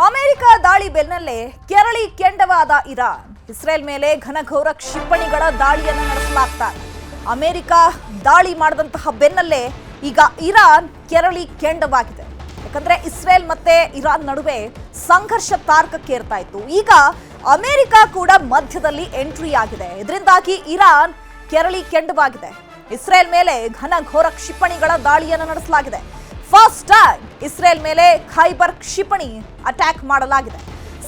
America ದಾಳಿ ಬೆನ್ನಲ್ಲೇ ಕೆರಳಿ ಕೆಂಡವಾದ Iran. Israel ಮೇಲೆ ಘನಘೋರ ಕ್ಷಿಪಣಿಗಳ ದಾಳಿಯನ್ನು ನಡೆಸಲಾಗ್ತಾ ಇದೆ. ಅಮೆರಿಕ ದಾಳಿ ಮಾಡಿದಂತಹ ಬೆನ್ನಲ್ಲೇ ಈಗ ಇರಾನ್ ಕೆರಳಿ ಕೆಂಡವಾಗಿದೆ. ಯಾಕಂದ್ರೆ ಇಸ್ರೇಲ್ ಮತ್ತೆ ಇರಾನ್ ನಡುವೆ ಸಂಘರ್ಷ ತಾರಕಕ್ಕೇರ್ತಾ ಇತ್ತು. ಈಗ ಅಮೆರಿಕ ಕೂಡ ಮಧ್ಯದಲ್ಲಿ ಎಂಟ್ರಿ ಆಗಿದೆ. ಇದರಿಂದಾಗಿ ಇರಾನ್ ಕೆರಳಿ ಕೆಂಡವಾಗಿದೆ. ಇಸ್ರೇಲ್ ಮೇಲೆ ಘನಘೋರ ಕ್ಷಿಪಣಿಗಳ ದಾಳಿಯನ್ನು ನಡೆಸಲಾಗಿದೆ. ಫಸ್ಟ್ ಟೈಮ್ ಇಸ್ರೇಲ್ ಮೇಲೆ ಖೈಬರ್ ಕ್ಷಿಪಣಿ ಅಟ್ಯಾಕ್ ಮಾಡಲಾಗಿದೆ.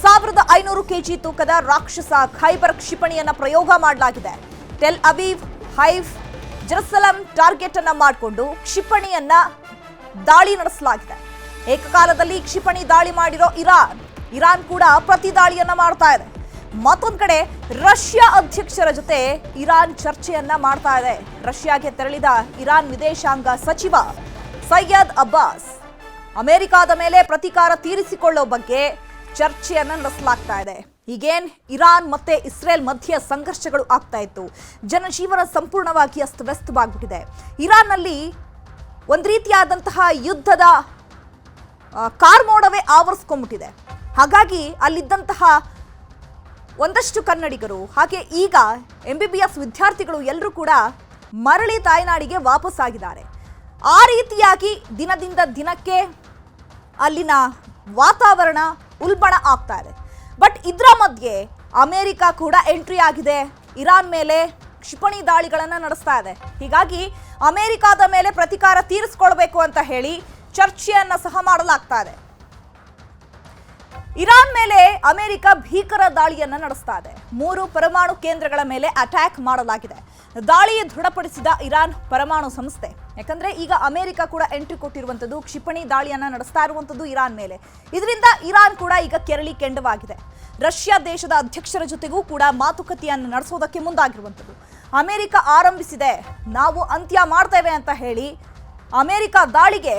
1500 kg ತೂಕದ ರಾಕ್ಷಸ ಖೈಬರ್ ಕ್ಷಿಪಣಿಯನ್ನ ಪ್ರಯೋಗ ಮಾಡಲಾಗಿದೆ. ಟೆಲ್ ಅವೀವ್, ಹೈಫ್, ಜೆರುಸಲಂ ಟಾರ್ಗೆಟ್ ಅನ್ನ ಮಾಡಿಕೊಂಡು ಕ್ಷಿಪಣಿಯನ್ನ ದಾಳಿ ನಡೆಸಲಾಗಿದೆ. ಏಕಕಾಲದಲ್ಲಿ ಕ್ಷಿಪಣಿ ದಾಳಿ ಮಾಡಿರೋ ಇರಾನ್ ಕೂಡ ಪ್ರತಿ ದಾಳಿಯನ್ನ ಮಾಡ್ತಾ ಇದೆ. ಮತ್ತೊಂದು ಕಡೆ ರಷ್ಯಾ ಅಧ್ಯಕ್ಷರ ಜೊತೆ ಇರಾನ್ ಚರ್ಚೆಯನ್ನ ಮಾಡ್ತಾ ಇದೆ. ರಷ್ಯಾಗೆ ತೆರಳಿದ ಇರಾನ್ ವಿದೇಶಾಂಗ ಸಚಿವ ಸೈಯದ್ ಅಬ್ಬಾಸ್ ಅಮೆರಿಕಾದ ಮೇಲೆ ಪ್ರತೀಕಾರ ತೀರಿಸಿಕೊಳ್ಳೋ ಬಗ್ಗೆ ಚರ್ಚೆಯನ್ನ ನಡೆಸಲಾಗ್ತಾ ಇದೆ. ಈಗೇನ್ ಇರಾನ್ ಮತ್ತೆ ಇಸ್ರೇಲ್ ಮಧ್ಯೆ ಸಂಘರ್ಷಗಳು ಆಗ್ತಾ ಇತ್ತು. ಜನಜೀವನ ಸಂಪೂರ್ಣವಾಗಿ ಅಸ್ತವ್ಯಸ್ತವಾಗ್ಬಿಟ್ಟಿದೆ. ಇರಾನ್ನಲ್ಲಿ ಒಂದು ರೀತಿಯಾದಂತಹ ಯುದ್ಧದ ಕಾರ್ಮೋಡವೇ ಆವರಿಸ್ಕೊಂಡ್ಬಿಟ್ಟಿದೆ. ಹಾಗಾಗಿ ಅಲ್ಲಿದ್ದಂತಹ ಒಂದಷ್ಟು ಕನ್ನಡಿಗರು ಹಾಗೆ ಈಗ MBBS ವಿದ್ಯಾರ್ಥಿಗಳು ಎಲ್ಲರೂ ಕೂಡ ಮರಳಿ ತಾಯ್ನಾಡಿಗೆ ವಾಪಸ್ ಆಗಿದ್ದಾರೆ. ಆ ರೀತಿಯಾಗಿ ದಿನದಿಂದ ದಿನಕ್ಕೆ ಅಲ್ಲಿನ ವಾತಾವರಣ ಉಲ್ಬಣ ಆಗ್ತಾ ಇದೆ. ಬಟ್ ಇದರ ಮಧ್ಯೆ ಅಮೆರಿಕ ಕೂಡ ಎಂಟ್ರಿ ಆಗಿದೆ. ಇರಾನ್ ಮೇಲೆ ಕ್ಷಿಪಣಿ ದಾಳಿಗಳನ್ನು ನಡೆಸ್ತಾ ಇದೆ. ಹೀಗಾಗಿ ಅಮೆರಿಕಾದ ಮೇಲೆ ಪ್ರತೀಕಾರ ತೀರಿಸಿಕೊಳ್ಬೇಕು ಅಂತ ಹೇಳಿ ಚರ್ಚೆಯನ್ನ ಸಹ ಮಾಡಲಾಗ್ತಾ ಇದೆ. ಇರಾನ್ ಮೇಲೆ ಅಮೆರಿಕ ಭೀಕರ ದಾಳಿಯನ್ನ ನಡೆಸ್ತಾ ಇದೆ. 3 ಪರಮಾಣು ಕೇಂದ್ರಗಳ ಮೇಲೆ ಅಟ್ಯಾಕ್ ಮಾಡಲಾಗಿದೆ. ದಾಳಿ ದೃಢಪಡಿಸಿದ ಇರಾನ್ ಪರಮಾಣು ಸಂಸ್ಥೆ. ಯಾಕಂದ್ರೆ ಈಗ ಅಮೆರಿಕ ಕೂಡ ಎಂಟ್ರಿ ಕೊಟ್ಟಿರುವಂತದ್ದು, ಕ್ಷಿಪಣಿ ದಾಳಿಯನ್ನ ನಡೆಸ್ತಾ ಇರುವಂತದ್ದು ಇರಾನ್ ಮೇಲೆ. ಇದರಿಂದ ಇರಾನ್ ಕೂಡ ಈಗ ಕೆರಳಿ ಕೆಂಡವಾಗಿದೆ. ರಷ್ಯಾ ದೇಶದ ಅಧ್ಯಕ್ಷರ ಜೊತೆಗೂ ಕೂಡ ಮಾತುಕತೆಯನ್ನು ನಡೆಸೋದಕ್ಕೆ ಮುಂದಾಗಿರುವಂತದ್ದು. ಅಮೆರಿಕ ಆರಂಭಿಸಿದೆ, ನಾವು ಅಂತ್ಯ ಮಾಡ್ತೇವೆ ಅಂತ ಹೇಳಿ ಅಮೆರಿಕ ದಾಳಿಗೆ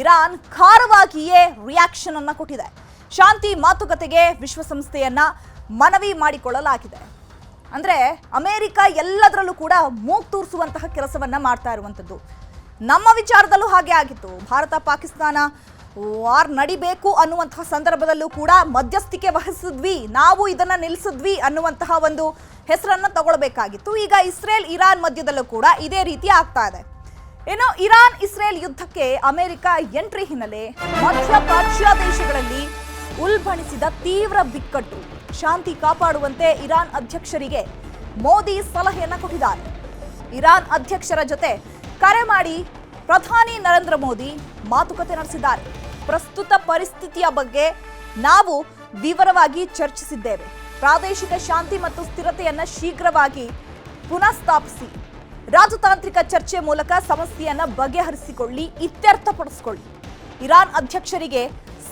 ಇರಾನ್ ಖಾರವಾಗಿಯೇ ರಿಯಾಕ್ಷನ್ ಅನ್ನ ಕೊಟ್ಟಿದೆ. ಶಾಂತಿ ಮಾತುಕತೆಗೆ ವಿಶ್ವಸಂಸ್ಥೆಯನ್ನ ಮನವಿ ಮಾಡಿಕೊಳ್ಳಲಾಗಿದೆ. ಅಂದ್ರೆ ಅಮೆರಿಕ ಎಲ್ಲದರಲ್ಲೂ ಕೂಡ ಮೂಗು ತೂರಿಸುವಂತಹ ಕೆಲಸವನ್ನ ಮಾಡ್ತಾ ಇರುವಂತದ್ದು. ನಮ್ಮ ವಿಚಾರದಲ್ಲೂ ಹಾಗೆ ಆಗಿತ್ತು. ಭಾರತ ಪಾಕಿಸ್ತಾನ ವಾರ್ ನಡಿಬೇಕು ಅನ್ನುವಂತಹ ಸಂದರ್ಭದಲ್ಲೂ ಕೂಡ ಮಧ್ಯಸ್ಥಿಕೆ ವಹಿಸಿದ್ವಿ, ನಾವು ಇದನ್ನ ನಿಲ್ಲಿಸಿದ್ವಿ ಅನ್ನುವಂತಹ ಒಂದು ಹೆಸರನ್ನ ತಗೊಳ್ಬೇಕಾಗಿತ್ತು. ಈಗ ಇಸ್ರೇಲ್ ಇರಾನ್ ಮಧ್ಯದಲ್ಲೂ ಕೂಡ ಇದೇ ರೀತಿ ಆಗ್ತಾ ಇದೆ. ಇನ್ನು ಇರಾನ್ ಇಸ್ರೇಲ್ ಯುದ್ಧಕ್ಕೆ ಅಮೆರಿಕ ಎಂಟ್ರಿ ಹಿನ್ನೆಲೆ ಮಧ್ಯಪ್ರಾಚ್ಯ ದೇಶಗಳಲ್ಲಿ ಉಲ್ಬಣಿಸಿದ ತೀವ್ರ ಬಿಕ್ಕಟ್ಟು. ಶಾಂತಿ ಕಾಪಾಡುವಂತೆ ಇರಾನ್ ಅಧ್ಯಕ್ಷರಿಗೆ ಮೋದಿ ಸಲಹೆಯನ್ನ ಕೊಟ್ಟಿದ್ದಾರೆ. ಇರಾನ್ ಅಧ್ಯಕ್ಷರ ಜೊತೆ ಕರೆ ಮಾಡಿ ಪ್ರಧಾನಿ ನರೇಂದ್ರ ಮೋದಿ ಮಾತುಕತೆ ನಡೆಸಿದ್ದಾರೆ. ಪ್ರಸ್ತುತ ಪರಿಸ್ಥಿತಿಯ ಬಗ್ಗೆ ನಾವು ವಿವರವಾಗಿ ಚರ್ಚಿಸಿದ್ದೇವೆ. ಪ್ರಾದೇಶಿಕ ಶಾಂತಿ ಮತ್ತು ಸ್ಥಿರತೆಯನ್ನ ಶೀಘ್ರವಾಗಿ ಪುನಃಸ್ಥಾಪಿಸಿ ರಾಜತಾಂತ್ರಿಕ ಚರ್ಚೆ ಮೂಲಕ ಸಮಸ್ಯೆಯನ್ನ ಬಗೆಹರಿಸಿಕೊಳ್ಳಿ, ಇತ್ಯರ್ಥಪಡಿಸಿಕೊಳ್ಳಿ. ಇರಾನ್ ಅಧ್ಯಕ್ಷರಿಗೆ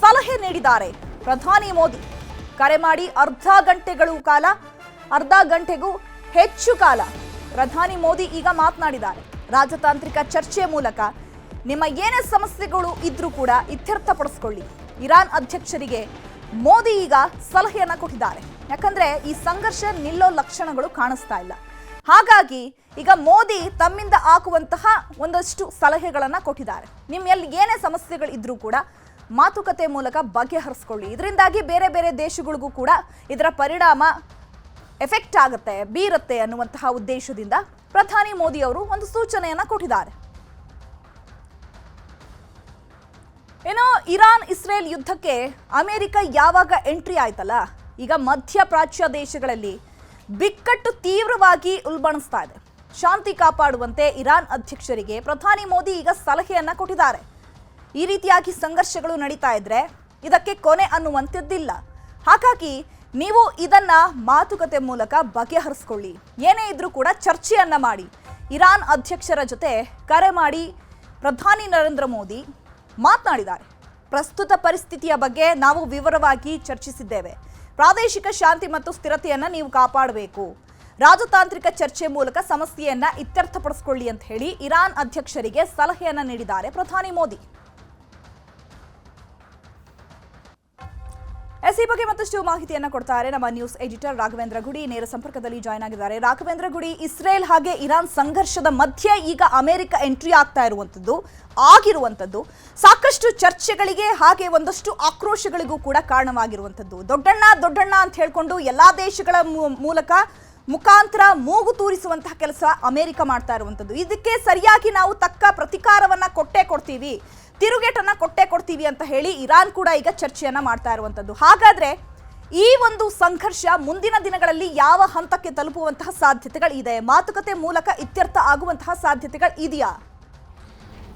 ಸಲಹೆ ನೀಡಿದ್ದಾರೆ ಪ್ರಧಾನಿ ಮೋದಿ. ಕರೆ ಮಾಡಿ ಅರ್ಧ ಗಂಟೆಗೂ ಹೆಚ್ಚು ಕಾಲ ಪ್ರಧಾನಿ ಮೋದಿ ಈಗ ಮಾತನಾಡಿದ್ದಾರೆ. ರಾಜತಾಂತ್ರಿಕ ಚರ್ಚೆ ಮೂಲಕ ನಿಮ್ಮ ಏನೇ ಸಮಸ್ಯೆಗಳು ಇದ್ರೂ ಕೂಡ ಇತ್ಯರ್ಥಪಡಿಸಿಕೊಳ್ಳಿ. ಇರಾನ್ ಅಧ್ಯಕ್ಷರಿಗೆ ಮೋದಿ ಈಗ ಸಲಹೆಯನ್ನ ಕೊಟ್ಟಿದ್ದಾರೆ. ಯಾಕಂದ್ರೆ ಈ ಸಂಘರ್ಷ ನಿಲ್ಲೋ ಲಕ್ಷಣಗಳು ಕಾಣಿಸ್ತಾ ಇಲ್ಲ. ಹಾಗಾಗಿ ಈಗ ಮೋದಿ ತಮ್ಮಿಂದ ಆಗುವಂತಹ ಒಂದಷ್ಟು ಸಲಹೆಗಳನ್ನ ಕೊಟ್ಟಿದ್ದಾರೆ. ನಿಮ್ಮಲ್ಲಿ ಏನೇ ಸಮಸ್ಯೆಗಳು ಇದ್ರೂ ಕೂಡ ಮಾತುಕತೆ ಮೂಲಕ ಬಗೆಹರಿಸ್ಕೊಳ್ಳಿ. ಇದರಿಂದಾಗಿ ಬೇರೆ ಬೇರೆ ದೇಶಗಳಿಗೂ ಕೂಡ ಇದರ ಪರಿಣಾಮ ಎಫೆಕ್ಟ್ ಆಗುತ್ತೆ, ಬೀರುತ್ತೆ ಅನ್ನುವಂತಹ ಉದ್ದೇಶದಿಂದ ಪ್ರಧಾನಿ ಮೋದಿ ಅವರು ಒಂದು ಸೂಚನೆಯನ್ನ ಕೊಟ್ಟಿದ್ದಾರೆ. ಏನೋ ಇರಾನ್ ಇಸ್ರೇಲ್ ಯುದ್ಧಕ್ಕೆ ಅಮೆರಿಕ ಯಾವಾಗ ಎಂಟ್ರಿ ಆಯ್ತಲ್ಲ, ಈಗ ಮಧ್ಯಪ್ರಾಚ್ಯ ದೇಶಗಳಲ್ಲಿ ಬಿಕ್ಕಟ್ಟು ತೀವ್ರವಾಗಿ ಉಲ್ಬಣಿಸ್ತಾ ಇದೆ. ಶಾಂತಿ ಕಾಪಾಡುವಂತೆ ಇರಾನ್ ಅಧ್ಯಕ್ಷರಿಗೆ ಪ್ರಧಾನಿ ಮೋದಿ ಈಗ ಸಲಹೆಯನ್ನ ಕೊಟ್ಟಿದ್ದಾರೆ. ಈ ರೀತಿಯಾಗಿ ಸಂಘರ್ಷಗಳು ನಡೀತಾ ಇದ್ರೆ ಇದಕ್ಕೆ ಕೊನೆ ಅನ್ನುವಂಥದ್ದಿಲ್ಲ. ಹಾಗಾಗಿ ನೀವು ಇದನ್ನ ಮಾತುಕತೆ ಮೂಲಕ ಬಗೆಹರಿಸ್ಕೊಳ್ಳಿ. ಏನೇ ಇದ್ರೂ ಕೂಡ ಚರ್ಚೆಯನ್ನ ಮಾಡಿ. ಇರಾನ್ ಅಧ್ಯಕ್ಷರ ಜೊತೆ ಕರೆ ಮಾಡಿ ಪ್ರಧಾನಿ ನರೇಂದ್ರ ಮೋದಿ ಮಾತನಾಡಿದ್ದಾರೆ. ಪ್ರಸ್ತುತ ಪರಿಸ್ಥಿತಿಯ ಬಗ್ಗೆ ನಾವು ವಿವರವಾಗಿ ಚರ್ಚಿಸಿದ್ದೇವೆ. ಪ್ರಾದೇಶಿಕ ಶಾಂತಿ ಮತ್ತು ಸ್ಥಿರತೆಯನ್ನ ನೀವು ಕಾಪಾಡಬೇಕು. ರಾಜತಾಂತ್ರಿಕ ಚರ್ಚೆ ಮೂಲಕ ಸಮಸ್ಯೆಯನ್ನ ಇತ್ಯರ್ಥಪಡಿಸಿಕೊಳ್ಳಿ ಅಂತ ಹೇಳಿ ಇರಾನ್ ಅಧ್ಯಕ್ಷರಿಗೆ ಸಲಹೆಯನ್ನ ನೀಡಿದ್ದಾರೆ ಪ್ರಧಾನಿ ಮೋದಿ. ಈ ಬಗ್ಗೆ ಮತ್ತಷ್ಟು ಮಾಹಿತಿಯನ್ನ ಕೊಡ್ತಾರೆ ನಮ್ಮ ನ್ಯೂಸ್ ಎಡಿಟರ್ ರಾಘವೇಂದ್ರ ಗುಡಿ. ನೇರ ಸಂಪರ್ಕದಲ್ಲಿ ಜಾಯ್ನ್ ಆಗಿದ್ದಾರೆ. ರಾಘವೇಂದ್ರ ಗುಡಿ, ಇಸ್ರೇಲ್ ಹಾಗೆ ಇರಾನ್ ಸಂಘರ್ಷದ ಮಧ್ಯೆ ಈಗ ಅಮೆರಿಕ ಎಂಟ್ರಿ ಆಗ್ತಾ ಆಗಿರುವಂತದ್ದು ಸಾಕಷ್ಟು ಚರ್ಚೆಗಳಿಗೆ ಹಾಗೆ ಒಂದಷ್ಟು ಆಕ್ರೋಶಗಳಿಗೂ ಕೂಡ ಕಾರಣವಾಗಿರುವಂತದ್ದು. ದೊಡ್ಡಣ್ಣ ಅಂತ ಹೇಳ್ಕೊಂಡು ಎಲ್ಲಾ ದೇಶಗಳ ಮುಖಾಂತರ ಮೂಗು ತೂರಿಸುವಂತಹ ಕೆಲಸ ಅಮೆರಿಕ ಮಾಡ್ತಾ ಇರುವಂತದ್ದು. ಇದಕ್ಕೆ ಸರಿಯಾಗಿ ನಾವು ತಕ್ಕ ಪ್ರತಿಕಾರವನ್ನ ಕೊಡ್ತೀವಿ, ತಿರುಗೇಟನ್ನ ಕೊಡ್ತೀವಿ ಅಂತ ಹೇಳಿ ಇರಾನ್ ಕೂಡ ಈಗ ಚರ್ಚೆಯನ್ನ ಮಾಡ್ತಾ ಇರುವಂತದ್ದು. ಹಾಗಾದ್ರೆ ಈ ಒಂದು ಸಂಘರ್ಷ ಮುಂದಿನ ದಿನಗಳಲ್ಲಿ ಯಾವ ಹಂತಕ್ಕೆ ತಲುಪುವಂತಹ ಸಾಧ್ಯತೆಗಳು ಇದೆ? ಮಾತುಕತೆ ಮೂಲಕ ಇತ್ಯರ್ಥ ಆಗುವಂತಹ ಸಾಧ್ಯತೆಗಳು ಇದೆಯಾ?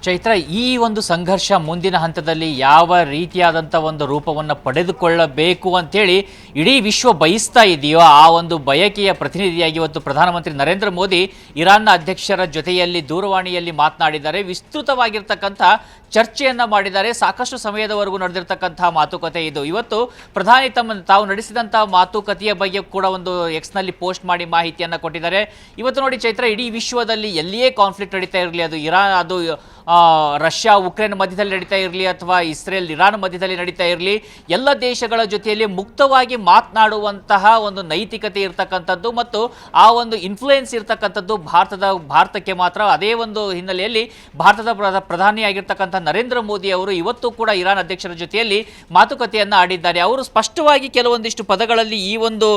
ಚೈತ್ರ, ಈ ಒಂದು ಸಂಘರ್ಷ ಮುಂದಿನ ಹಂತದಲ್ಲಿ ಯಾವ ರೀತಿಯಾದಂಥ ಒಂದು ರೂಪವನ್ನು ಪಡೆದುಕೊಳ್ಳಬೇಕು ಅಂತೇಳಿ ಇಡೀ ವಿಶ್ವ ಬಯಸ್ತಾ ಇದೆಯೋ ಆ ಒಂದು ಬಯಕೆಯ ಪ್ರತಿನಿಧಿಯಾಗಿ ಇವತ್ತು ಪ್ರಧಾನಮಂತ್ರಿ ನರೇಂದ್ರ ಮೋದಿ ಇರಾನ್ನ ಅಧ್ಯಕ್ಷರ ಜೊತೆಯಲ್ಲಿ ದೂರವಾಣಿಯಲ್ಲಿ ಮಾತನಾಡಿದ್ದಾರೆ. ವಿಸ್ತೃತವಾಗಿರ್ತಕ್ಕಂಥ ಚರ್ಚೆಯನ್ನು ಮಾಡಿದ್ದಾರೆ. ಸಾಕಷ್ಟು ಸಮಯದವರೆಗೂ ನಡೆದಿರ್ತಕ್ಕಂಥ ಮಾತುಕತೆ ಇದು. ಇವತ್ತು ಪ್ರಧಾನಿ ತಾವು ನಡೆಸಿದಂಥ ಮಾತುಕತೆಯ ಬಗ್ಗೆ ಕೂಡ ಒಂದು ಎಕ್ಸ್ನಲ್ಲಿ ಪೋಸ್ಟ್ ಮಾಡಿ ಮಾಹಿತಿಯನ್ನು ಕೊಟ್ಟಿದ್ದಾರೆ. ಇವತ್ತು ನೋಡಿ ಚೈತ್ರ, ಇಡೀ ವಿಶ್ವದಲ್ಲಿ ಎಲ್ಲಿಯೇ ಕಾನ್ಫ್ಲಿಕ್ಟ್ ನಡೀತಾ ಇರಲಿ, ಅದು ಇರಾನ್, ಅದು ರಷ್ಯಾ ಉಕ್ರೇನ್ ಮಧ್ಯದಲ್ಲಿ ನಡೀತಾ ಇರಲಿ ಅಥವಾ ಇಸ್ರೇಲ್ ಇರಾನ್ ಮಧ್ಯದಲ್ಲಿ ನಡೀತಾ ಇರಲಿ, ಎಲ್ಲ ದೇಶಗಳ ಜೊತೆಯಲ್ಲಿ ಮುಕ್ತವಾಗಿ ಮಾತನಾಡುವಂತಹ ಒಂದು ನೈತಿಕತೆ ಇರತಕ್ಕಂಥದ್ದು ಮತ್ತು ಆ ಒಂದು ಇನ್ಫ್ಲೂಯೆನ್ಸ್ ಇರತಕ್ಕಂಥದ್ದು ಭಾರತಕ್ಕೆ ಮಾತ್ರ. ಅದೇ ಒಂದು ಹಿನ್ನೆಲೆಯಲ್ಲಿ ಭಾರತದ ಪ್ರಧಾನಿಯಾಗಿರ್ತಕ್ಕಂಥ ನರೇಂದ್ರ ಮೋದಿ ಅವರು ಇವತ್ತು ಕೂಡ ಇರಾನ್ ಅಧ್ಯಕ್ಷರ ಜೊತೆಯಲ್ಲಿ ಮಾತುಕತೆಯನ್ನು ಆಡಿದ್ದಾರೆ. ಅವರು ಸ್ಪಷ್ಟವಾಗಿ ಕೆಲವೊಂದಿಷ್ಟು ಪದಗಳಲ್ಲಿ ಈ ಒಂದು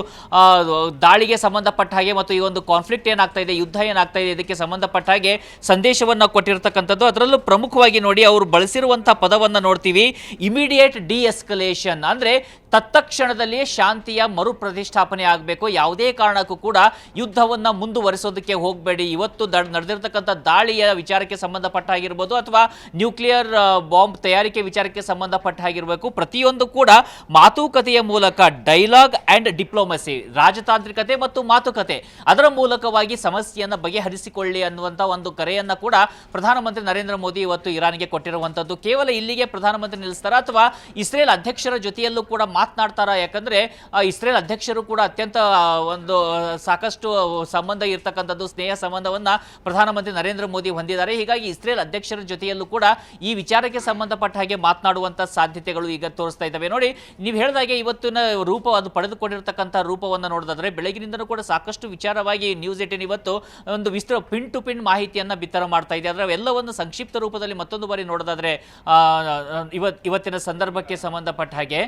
ದಾಳಿಗೆ ಸಂಬಂಧಪಟ್ಟ ಹಾಗೆ ಮತ್ತು ಈ ಒಂದು ಕಾನ್ಫ್ಲಿಕ್ಟ್ ಏನಾಗ್ತಾ ಇದೆ, ಯುದ್ಧ ಏನಾಗ್ತಾ ಇದೆ, ಇದಕ್ಕೆ ಸಂಬಂಧಪಟ್ಟ ಹಾಗೆ ಸಂದೇಶವನ್ನು ಕೊಟ್ಟಿರ್ತಕ್ಕಂಥದ್ದು. ಅದರಲ್ಲೂ ಪ್ರಮುಖವಾಗಿ ನೋಡಿ ಅವರು ಬಳಸಿರುವಂತಹ ಪದವನ್ನು ನೋಡ್ತೀವಿ, ಇಮಿಡಿಯೇಟ್ ಡಿಎಸ್ಕಲೇಷನ್. ಅಂದ್ರೆ ತತ್ಕ್ಷಣದಲ್ಲಿಯೇ ಶಾಂತಿಯ ಮರುಪ್ರತಿಷ್ಠಾಪನೆ ಆಗಬೇಕು, ಯಾವುದೇ ಕಾರಣಕ್ಕೂ ಕೂಡ ಯುದ್ಧವನ್ನ ಮುಂದುವರಿಸೋದಕ್ಕೆ ಹೋಗಬೇಡಿ. ಇವತ್ತು ನಡೆದಿರ್ತಕ್ಕಂಥ ದಾಳಿಯ ವಿಚಾರಕ್ಕೆ ಸಂಬಂಧಪಟ್ಟ ಆಗಿರ್ಬೋದು ಅಥವಾ ನ್ಯೂಕ್ಲಿಯರ್ ಬಾಂಬ್ ತಯಾರಿಕೆ ವಿಚಾರಕ್ಕೆ ಸಂಬಂಧಪಟ್ಟ ಆಗಿರಬೇಕು, ಪ್ರತಿಯೊಂದು ಕೂಡ ಮಾತುಕತೆಯ ಮೂಲಕ ಡೈಲಾಗ್ ಅಂಡ್ ಡಿಪ್ಲೊಮಸಿ, ರಾಜತಾಂತ್ರಿಕತೆ ಮತ್ತು ಮಾತುಕತೆ, ಅದರ ಮೂಲಕವಾಗಿ ಸಮಸ್ಯೆಯನ್ನು ಬಗೆಹರಿಸಿಕೊಳ್ಳಿ ಅನ್ನುವಂಥ ಒಂದು ಕರೆಯನ್ನ ಕೂಡ ಪ್ರಧಾನಮಂತ್ರಿ ನರೇಂದ್ರ ಮೋದಿ ಇವತ್ತು ಇರಾನ್ಗೆ ಕೊಟ್ಟಿರುವಂತದ್ದು. ಕೇವಲ ಇಲ್ಲಿಗೆ ಪ್ರಧಾನಮಂತ್ರಿ ನಿಲ್ಲಿಸ್ತಾರ ಅಥವಾ ಇಸ್ರೇಲ್ ಅಧ್ಯಕ್ಷರ ಜೊತೆಯಲ್ಲೂ ಕೂಡ ಮಾತನಾಡ್ತಾರ? ಯಾಕಂದ್ರೆ ಇಸ್ರೇಲ್ ಅಧ್ಯಕ್ಷರು ಕೂಡ ಅತ್ಯಂತ ಒಂದು ಸಾಕಷ್ಟು ಸಂಬಂಧ ಇರತಕ್ಕಂಥದ್ದು, ಸ್ನೇಹ ಸಂಬಂಧವನ್ನ ಪ್ರಧಾನಮಂತ್ರಿ ನರೇಂದ್ರ ಮೋದಿ ಹೊಂದಿದ್ದಾರೆ. ಹೀಗಾಗಿ ಇಸ್ರೇಲ್ ಅಧ್ಯಕ್ಷರ ಜೊತೆಯಲ್ಲೂ ಕೂಡ ಈ ವಿಚಾರಕ್ಕೆ ಸಂಬಂಧಪಟ್ಟ ಹಾಗೆ ಮಾತನಾಡುವಂತ ಸಾಧ್ಯತೆಗಳು ಈಗ ತೋರಿಸ್ತಾ ಇದ್ದಾವೆ. ನೋಡಿ, ನೀವು ಹೇಳಿದಾಗೆ ಇವತ್ತಿನ ರೂಪ ಅದು ಪಡೆದುಕೊಂಡಿರ್ತಕ್ಕಂಥ ರೂಪವನ್ನು ನೋಡೋದಾದ್ರೆ ಬೆಳಗಿನಿಂದನೂ ಕೂಡ ಸಾಕಷ್ಟು ವಿಚಾರವಾಗಿ ನ್ಯೂಸ್ 18 ಇವತ್ತು ಒಂದು ಪಿನ್ ಟು ಪಿನ್ ಮಾಹಿತಿಯನ್ನ ಬಿತ್ತರ ಮಾಡ್ತಾ ಇದೆ. ಅದರ ಎಲ್ಲವನ್ನು ಸಂಕ್ಷಿಪ್ತ ರೂಪದಲ್ಲಿ ಮತ್ತೊಂದು ಬಾರಿ ನೋಡೋದಾದ್ರೆ ಇವತ್ತಿನ ಸಂದರ್ಭಕ್ಕೆ ಸಂಬಂಧಪಟ್ಟ ಹಾಗೆ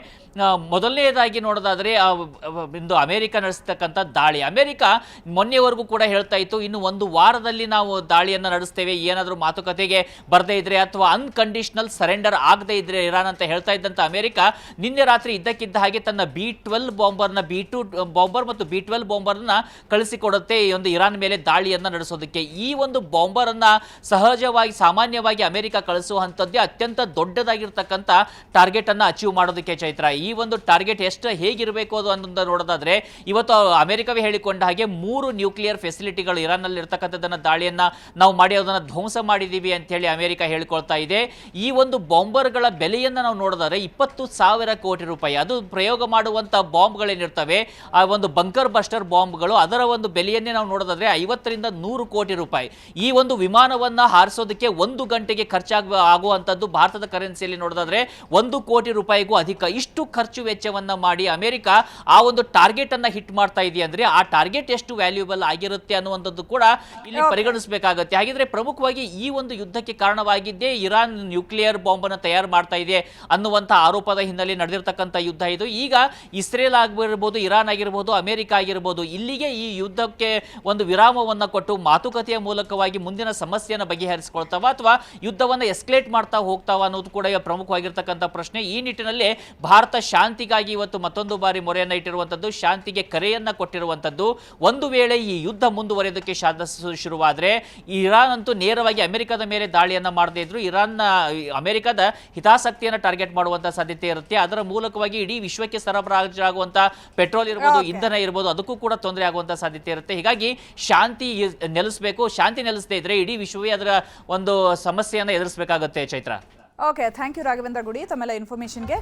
ಮೊದಲನೇದಾಗಿ ನೋಡೋದಾದ್ರೆ ಇಂದು ಅಮೆರಿಕ ನಡೆಸತಕ್ಕಂಥ ದಾಳಿ, ಅಮೆರಿಕ ಮೊನ್ನೆವರೆಗೂ ಕೂಡ ಹೇಳ್ತಾ ಇತ್ತು ಇನ್ನು ಒಂದು ವಾರದಲ್ಲಿ ನಾವು ದಾಳಿಯನ್ನು ನಡೆಸ್ತೇವೆ, ಏನಾದರೂ ಮಾತುಕತೆಗೆ ಬರದೇ ಇದ್ರೆ ಅಥವಾ ಅನ್ಕಂಡೀಷನಲ್ ಸರೆಂಡರ್ ಆಗದೇ ಇದ್ರೆ ಇರಾನ್ ಅಂತ ಹೇಳ್ತಾ ಇದ್ದಂತ ಅಮೆರಿಕ ನಿನ್ನೆ ರಾತ್ರಿ ಇದ್ದಕ್ಕಿದ್ದ ಹಾಗೆ ತನ್ನ B-12 ಬಾಂಬರ್ನ B-2 ಬಾಂಬರ್ ಮತ್ತು B-12 ಬಾಂಬರ್ನ ಕಳಿಸಿಕೊಡುತ್ತೆ ಈ ಒಂದು ಇರಾನ್ ಮೇಲೆ ದಾಳಿಯನ್ನು ನಡೆಸೋದಕ್ಕೆ. ಈ ಒಂದು ಬಾಂಬರ್ ಅನ್ನ ಸಹಜವಾಗಿ ಸಾಮಾನ್ಯವಾಗಿ ಅಮೆರಿಕ ಕಳಿಸುವಂಥದ್ದೇ ಅತ್ಯಂತ ದೊಡ್ಡದಾಗಿರ್ತಕ್ಕಂಥ ಟಾರ್ಗೆಟ್ ಅನ್ನ ಅಚೀವ್ ಮಾಡೋದಕ್ಕೆ. ಚೈತ್ರ, ಈ ಒಂದು ಟಾರ್ಗೆಟ್ ಎಷ್ಟು ಹೇಗಿರಬೇಕು ಅದು ಅನ್ನೋದನ್ನ ನೋಡೋದಾದ್ರೆ ಇವತ್ತು ಅಮೆರಿಕವೇ ಹೇಳಿಕೊಂಡ ಹಾಗೆ 3 ನ್ಯೂಕ್ಲಿಯರ್ ಫೆಸಿಲಿಟಿಗಳು ಇರಾನ್ ನಲ್ಲಿ ಇರ್ತಕ್ಕಂಥದ್ದನ್ನ ದಾಳಿಯನ್ನ ನಾವು ಮಾಡಿ ಅದನ್ನ ಧ್ವಂಸ ಮಾಡಿದೀವಿ ಅಂತ ಹೇಳಿ ಅಮೆರಿಕ ಹೇಳ್ಕೊಳ್ತಾ ಇದೆ. ಈ ಒಂದು ಬಾಂಬರ್ಗಳ ಬೆಲೆಯನ್ನ ನಾವು ನೋಡೋದಾದ್ರೆ 20,000 ಕೋಟಿ ರೂಪಾಯಿ. ಅದು ಪ್ರಯೋಗ ಮಾಡುವಂತ ಬಾಂಬ್ಗಳೇನಿರ್ತವೆ, ಆ ಒಂದು ಬಂಕರ್ ಬಸ್ಟರ್ ಬಾಂಬ್ಗಳು, ಅದರ ಒಂದು ಬೆಲೆಯನ್ನೇ ನಾವು ನೋಡೋದಾದ್ರೆ 50 ರಿಂದ 100 ಕೋಟಿ ರೂಪಾಯಿ. ಈ ಒಂದು ವಿಮಾನವನ್ನ ಹಾರಿಸೋದಕ್ಕೆ 1 ಗಂಟೆಗೆ ಖರ್ಚಾಗುವಂತದ್ದು ಭಾರತದ ಕರೆನ್ಸಿಯಲ್ಲಿ ನೋಡೋದಾದ್ರೆ 1 ಕೋಟಿ ರೂಪಾಯಿಗೂ ಅಧಿಕ. ಇಷ್ಟು ಖರ್ಚು ವೆಚ್ಚವನ್ನ ಮಾಡಿ ಅಮೆರಿಕ ಆ ಒಂದು ಟಾರ್ಗೆಟ್ ಅನ್ನ ಹಿಟ್ ಮಾಡ್ತಾ ಇದೆ ಅಂದ್ರೆ ಆ ಟಾರ್ಗೆಟ್ ಎಷ್ಟು ವ್ಯಾಲ್ಯೂಬಲ್ ಆಗಿರುತ್ತೆ ಅನ್ನುವಂಥದ್ದು ಕೂಡ ಇಲ್ಲಿ ಪರಿಗಣಿಸಬೇಕಾಗುತ್ತೆ. ಹಾಗಿದ್ರೆ ಪ್ರಮುಖವಾಗಿ ಈ ಒಂದು ಯುದ್ಧಕ್ಕೆ ಕಾರಣವಾಗಿದ್ದೇ ಇರಾನ್ ನ್ಯೂಕ್ಲಿಯರ್ ಬಾಂಬ್ ಅನ್ನು ತಯಾರು ಮಾಡ್ತಾ ಇದೆ ಅನ್ನುವಂಥ ಆರೋಪದ ಹಿನ್ನೆಲೆ ನಡೆದಿರ್ತಕ್ಕಂಥ ಯುದ್ಧ ಇದು. ಈಗ ಇಸ್ರೇಲ್ ಆಗಿರ್ಬೋದು, ಇರಾನ್ ಆಗಿರ್ಬೋದು, ಅಮೆರಿಕ ಆಗಿರ್ಬೋದು, ಇಲ್ಲಿಗೆ ಈ ಯುದ್ಧಕ್ಕೆ ಒಂದು ವಿರಾಮವನ್ನು ಕೊಟ್ಟು ಮಾತುಕತೆಯ ಮೂಲಕವಾಗಿ ಮುಂದಿನ ಸಮಸ್ಯೆಯನ್ನು ಬಗೆಹರಿಸಿಕೊಳ್ತಾವ ಅಥವಾ ಯುದ್ಧವನ್ನು ಎಸ್ಕಲೇಟ್ ಮಾಡ್ತಾ ಹೋಗ್ತಾವ ಅನ್ನೋದು ಕೂಡ ಪ್ರಮುಖವಾಗಿರ್ತಕ್ಕಂಥ ಪ್ರಶ್ನೆ. ಈ ನಿಟ್ಟಿನಲ್ಲಿ ಭಾರತ ಶಾಂತಿಗಾಗಿ ಇವತ್ತು ಮತ್ತೊಂದು ಬಾರಿ ಮೊರೆಯನ್ನು ಇಟ್ಟಿರುವಂಥದ್ದು, ಶಾಂತಿಗೆ ಕರೆಯನ್ನ ಕೊಟ್ಟಿರುವಂಥದ್ದು. ಒಂದು ವೇಳೆ ಈ ಯುದ್ಧ ಮುಂದುವರಿಯೋದಕ್ಕೆ ಶುರುವಾದ್ರೆ ಇರಾನ್ ಅಂತೂ ನೇರವಾಗಿ ಅಮೆರಿಕದ ಮೇಲೆ ದಾಳಿಯನ್ನ ಮಾಡದೇ ಇದ್ರು ಅಮೆರಿಕದ ಹಿತಾಸಕ್ತಿಯನ್ನು ಟಾರ್ಗೆಟ್ ಮಾಡುವಂತಹ ಸಾಧ್ಯತೆ ಇರುತ್ತೆ. ಅದರ ಮೂಲಕವಾಗಿ ಇಡೀ ವಿಶ್ವಕ್ಕೆ ಸರಬರಾಜಾಗುವಂತಹ ಪೆಟ್ರೋಲ್ ಇರ್ಬೋದು, ಇಂಧನ ಇರ್ಬೋದು, ಅದಕ್ಕೂ ಕೂಡ ತೊಂದರೆ ಆಗುವಂತಹ ಸಾಧ್ಯತೆ ಇರುತ್ತೆ. ಹೀಗಾಗಿ ಶಾಂತಿ ನೆಲೆಸಬೇಕು. ಶಾಂತಿ ನೆಲೆಸದೇ ಇದ್ರೆ ಇಡೀ ವಿಶ್ವವೇ ಅದರ ಒಂದು ಸಮಸ್ಯೆಯನ್ನು ಎದುರಿಸಬೇಕಾಗುತ್ತೆ. Chaitra, okay, thank you Raghavendra Gudi ತಮ್ಮೆಲ್ಲ ಇನ್ಫಾರ್ಮೇಶನ್ಗೆ.